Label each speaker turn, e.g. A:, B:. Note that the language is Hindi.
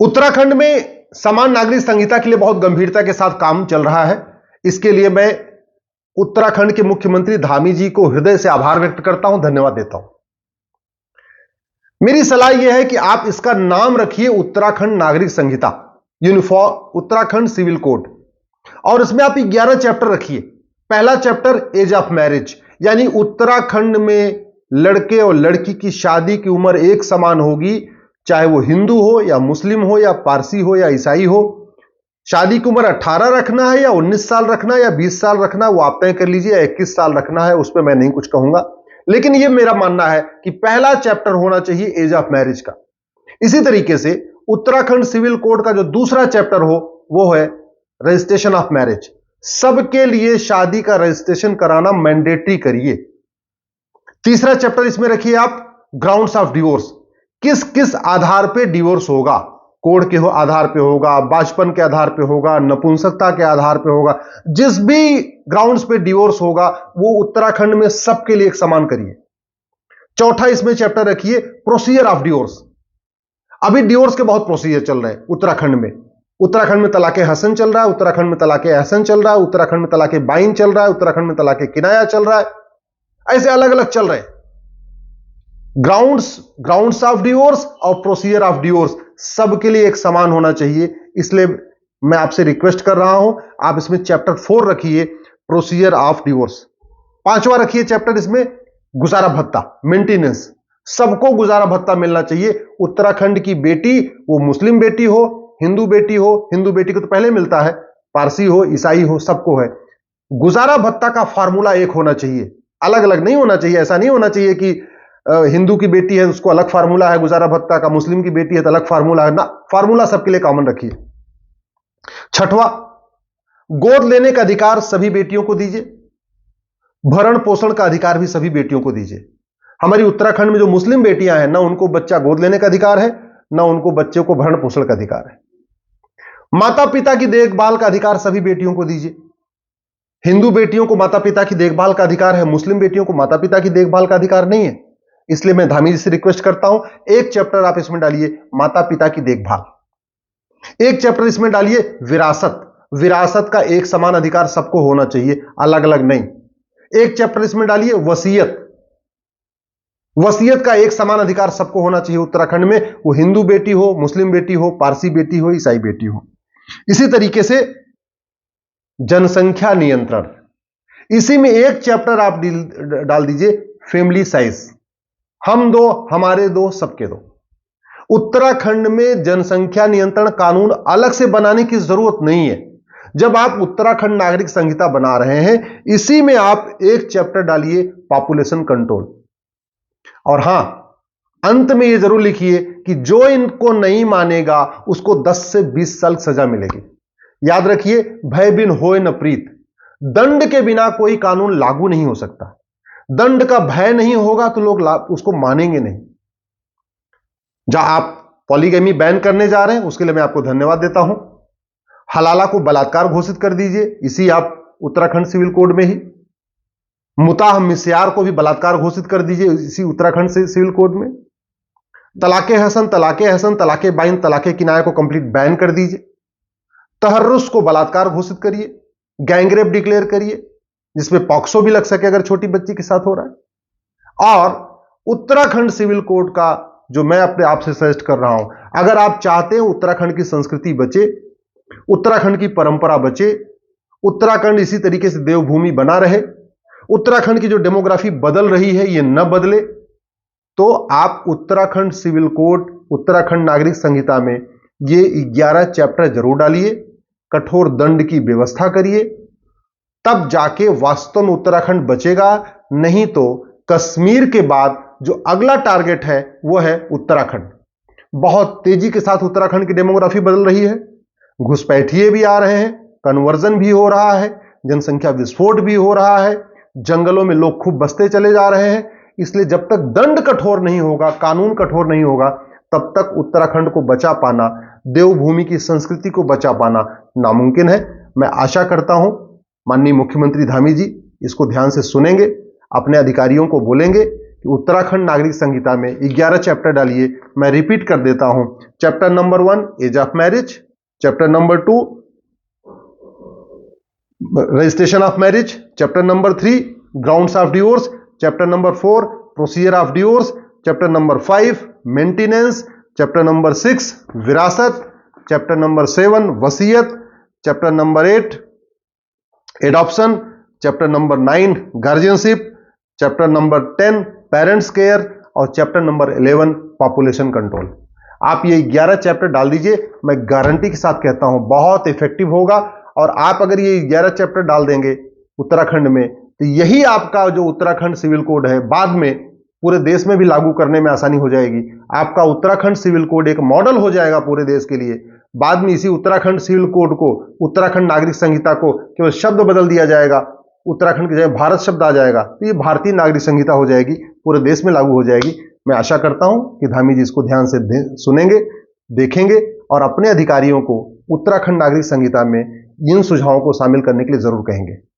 A: उत्तराखंड में समान नागरिक संहिता के लिए बहुत गंभीरता के साथ काम चल रहा है। इसके लिए मैं उत्तराखंड के मुख्यमंत्री धामी जी को हृदय से आभार व्यक्त करता हूं, धन्यवाद देता हूं। मेरी सलाह यह है कि आप इसका नाम रखिए उत्तराखंड नागरिक संहिता, यूनिफॉर्म उत्तराखंड सिविल कोड, और इसमें आप 11 चैप्टर रखिए। पहला चैप्टर एज ऑफ मैरिज, यानी उत्तराखंड में लड़के और लड़की की शादी की उम्र एक समान होगी, चाहे वो हिंदू हो या मुस्लिम हो या पारसी हो या ईसाई हो। शादी की उम्र 18 रखना है या 19 साल रखना है या 20 साल रखना है, वो आप तय कर लीजिए, या 21 साल रखना है, उस पर मैं नहीं कुछ कहूंगा। लेकिन यह मेरा मानना है कि पहला चैप्टर होना चाहिए एज ऑफ मैरिज का। इसी तरीके से उत्तराखंड सिविल कोड का जो दूसरा चैप्टर हो वो है रजिस्ट्रेशन ऑफ मैरिज। सबके लिए शादी का रजिस्ट्रेशन कराना मैंडेटरी करिए। तीसरा चैप्टर इसमें रखिए आप ग्राउंड्स ऑफ डिवोर्स, किस किस आधार पे डिवोर्स होगा। कोड के आधार पे होगा, बाचपन के आधार पे होगा, नपुंसकता के आधार पे होगा, जिस भी ग्राउंड्स पे डिवोर्स होगा वो उत्तराखंड में सबके लिए एक समान करिए। चौथा इसमें चैप्टर रखिए प्रोसीजर ऑफ डिवोर्स। अभी डिवोर्स के बहुत प्रोसीजर चल रहे हैं उत्तराखंड में। उत्तराखंड में तलाके हसन चल रहा है, उत्तराखंड में तलाके एहसन चल रहा है, उत्तराखंड में तलाके बाइन चल रहा है, उत्तराखंड में तलाके किनाया चल रहा है, ऐसे अलग अलग चल रहे हैं। ग्राउंड्स ऑफ डिवोर्स और प्रोसीजर ऑफ डिवोर्स सबके लिए एक समान होना चाहिए। इसलिए मैं आपसे रिक्वेस्ट कर रहा हूं, आप इसमें चैप्टर 4 रखिए प्रोसीजर ऑफ डिवोर्स। पांचवा रखिए चैप्टर इसमें गुजारा भत्ता, मेंटेनेंस। सबको गुजारा भत्ता मिलना चाहिए। उत्तराखंड की बेटी, वो मुस्लिम बेटी हो, हिंदू बेटी हो, हिंदू बेटी को तो पहले मिलता है, पारसी हो, ईसाई हो, सबको है। गुजारा भत्ता का फार्मूला एक होना चाहिए, अलग अलग नहीं होना चाहिए। ऐसा नहीं होना चाहिए कि हिंदू की बेटी है उसको अलग फार्मूला है गुजारा भत्ता का, मुस्लिम की बेटी है तो अलग फार्मूला है ना। फार्मूला सबके लिए कॉमन रखिए। छठवां, गोद लेने का अधिकार सभी बेटियों को दीजिए। भरण पोषण का अधिकार भी सभी बेटियों को दीजिए। हमारी उत्तराखंड में जो मुस्लिम बेटियां हैं ना, उनको बच्चा गोद लेने का अधिकार है, ना उनको बच्चे को भरण पोषण का अधिकार है। माता पिता की देखभाल का अधिकार सभी बेटियों को दीजिए। हिंदू बेटियों को माता पिता की देखभाल का अधिकार है, मुस्लिम बेटियों को माता पिता की देखभाल का अधिकार नहीं है। इसलिए मैं धामी जी से रिक्वेस्ट करता हूं, एक चैप्टर आप इसमें डालिए माता पिता की देखभाल। एक चैप्टर इसमें डालिए विरासत। विरासत का एक समान अधिकार सबको होना चाहिए, अलग अलग नहीं। एक चैप्टर इसमें डालिए वसीयत। वसीयत का एक समान अधिकार सबको होना चाहिए उत्तराखंड में, वो हिंदू बेटी हो, मुस्लिम बेटी हो, पारसी बेटी हो, ईसाई बेटी हो। इसी तरीके से जनसंख्या नियंत्रण, इसी में एक चैप्टर आप डाल दीजिए फैमिली साइज। हम दो, हमारे दो, सबके दो। उत्तराखंड में जनसंख्या नियंत्रण कानून अलग से बनाने की जरूरत नहीं है। जब आप उत्तराखंड नागरिक संहिता बना रहे हैं, इसी में आप एक चैप्टर डालिए पॉपुलेशन कंट्रोल। और हां, अंत में यह जरूर लिखिए कि जो इनको नहीं मानेगा उसको 10 से 20 साल सजा मिलेगी। याद रखिए, भय बिन होए न प्रीत। दंड के बिना कोई कानून लागू नहीं हो सकता। दंड का भय नहीं होगा तो लोग उसको मानेंगे नहीं। जहां आप पॉलीगैमी बैन करने जा रहे हैं, उसके लिए मैं आपको धन्यवाद देता हूं। हलाला को बलात्कार घोषित कर दीजिए, इसी आप उत्तराखंड सिविल कोड में ही। मुताह मिस्यार को भी बलात्कार घोषित कर दीजिए, इसी उत्तराखंड से सिविल कोड में। तलाके हसन, तलाके एहसन, तलाके बाइन, तलाके किनाया को कंप्लीट बैन कर दीजिए। तहर्रुस को बलात्कार घोषित करिए। गैंगरेप डिक्लेयर करिए, जिसमें पॉक्सो भी लग सके अगर छोटी बच्ची के साथ हो रहा है। और उत्तराखंड सिविल कोड का जो मैं अपने आप से सजेस्ट कर रहा हूं, अगर आप चाहते हैं उत्तराखंड की संस्कृति बचे, उत्तराखंड की परंपरा बचे, उत्तराखंड इसी तरीके से देवभूमि बना रहे, उत्तराखंड की जो डेमोग्राफी बदल रही है ये न बदले, तो आप उत्तराखंड सिविल कोड, उत्तराखंड नागरिक संहिता में ये 11 चैप्टर जरूर डालिए। कठोर दंड की व्यवस्था करिए, तब जाके वास्तव में उत्तराखंड बचेगा। नहीं तो कश्मीर के बाद जो अगला टारगेट है वो है उत्तराखंड। बहुत तेजी के साथ उत्तराखंड की डेमोग्राफी बदल रही है, घुसपैठिए भी आ रहे हैं, कन्वर्जन भी हो रहा है, जनसंख्या विस्फोट भी हो रहा है, जंगलों में लोग खूब बसते चले जा रहे हैं। इसलिए जब तक दंड कठोर नहीं होगा, कानून कठोर नहीं होगा, तब तक उत्तराखंड को बचा पाना, देवभूमि की संस्कृति को बचा पाना नामुमकिन है। मैं आशा करता हूं माननीय मुख्यमंत्री धामी जी इसको ध्यान से सुनेंगे, अपने अधिकारियों को बोलेंगे कि उत्तराखंड नागरिक संहिता में 11 चैप्टर डालिए। मैं रिपीट कर देता हूं। Chapter number 1 age of marriage, chapter number 2 registration of marriage, chapter number 3 grounds of divorce, chapter number 4 procedure of divorce, chapter number 5 maintenance, chapter number 6 विरासत, चैप्टर नंबर 7 वसीयत, chapter number 8 adoption, chapter number 9 guardianship, chapter number 10 parents care और चैप्टर नंबर 11 पॉपुलेशन कंट्रोल। आप ये 11 चैप्टर डाल दीजिए, मैं गारंटी के साथ कहता हूं बहुत इफेक्टिव होगा। और आप अगर ये 11 चैप्टर डाल देंगे उत्तराखंड में, तो यही आपका जो उत्तराखंड सिविल कोड है बाद में पूरे देश में भी लागू करने में आसानी हो जाएगी। आपका उत्तराखंड सिविल कोड एक मॉडल हो जाएगा पूरे देश के लिए। बाद में इसी उत्तराखंड सिविल कोड को, उत्तराखंड नागरिक संहिता को केवल शब्द बदल दिया जाएगा, उत्तराखंड की जगह भारत शब्द आ जाएगा, तो ये भारतीय नागरिक संहिता हो जाएगी, पूरे देश में लागू हो जाएगी। मैं आशा करता हूं कि धामी जी इसको ध्यान से सुनेंगे, देखेंगे और अपने अधिकारियों को उत्तराखंड नागरिक संहिता में इन सुझावों को शामिल करने के लिए जरूर कहेंगे।